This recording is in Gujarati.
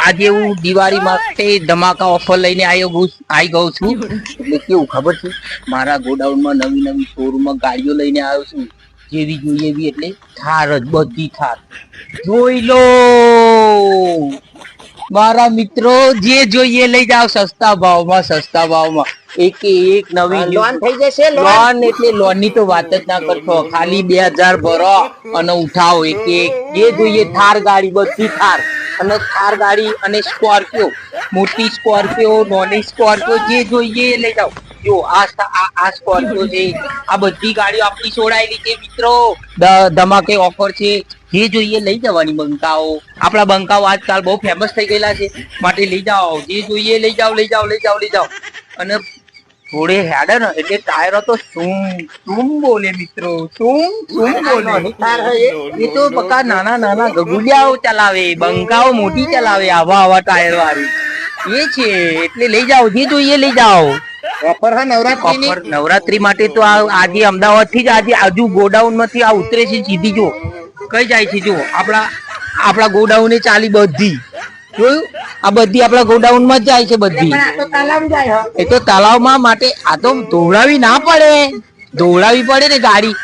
આજે હું દિવાળી માટે ધમાકા ઓફર લઈને આવી ગયો છું. એટલે કેવું ખબર છે, મારા ગોડાઉનમાં નવી નવી શોરૂમમાં ગાડીઓ લઈને આવ્યો છું. જેવી જોઈએ એવી, એટલે થાર જ, બધી થાર જોઈ લો મારા મિત્રો. જે જોઈએ લઈ જાઓ સસ્તા ભાવમાં, સસ્તા ભાવમાં. એક નવી લોન થઈ જશે. લોન એટલે લોન ની તો વાત જ ના કરશો. ખાલી 2000 ભરો અને ઉઠાવો. એક જે જોઈએ થાર ગાડી, બધી થાર. અને થાર ગાડી અને સ્કોર્પિયો, મોટી સ્કોર્પિયો, નાની સ્કોર્પિયો, જે જોઈએ એ લઈ જાઓ. જો આ સ્કોર્પિયો છે, આ બધી ગાડીઓ આપણી છોડાયેલી છે મિત્રો. ધમાકે ઓફર છે. જે જોઈએ લઈ જવાની. બંકાઓ, આપણા બંકાઓ આજકાલ બહુ ફેમસ થઈ ગયેલા છે, માટે લઈ જાઓ. જે જોઈએ લઈ જાઓ, લઈ જાઓ, લઈ જાઓ, લઈ જાઓ. અને થોડે હેડે ને એટલે ટાયરો તો શું બોલે મિત્રો, શું બોલે. એ તો બકા નાના નાના ગગુલિયાઓ ચલાવે, બંકાઓ મોટી ચલાવે, આવા ટાયર વાળી એ છે. એટલે લઈ જાઓ, જે જોઈએ લઈ જાઓ. ઓફર હા નવરાત્રી. નવરાત્રી માટે તો આજે અમદાવાદ થી જ આજે આજુ ગોડાઉન માંથી આ ઉતરે છે સીધી. જો કઈ જાય છે, જો આપણા ગોડાઉન એ ચાલી બધી જોયું. આ બધી આપણા ગોડાઉન માં જ જાય છે બધી. એ તો તલાવમાં માટે આ તો ધોવડાવી ના પડે, ધોવડાવી પડે ને ગાડી.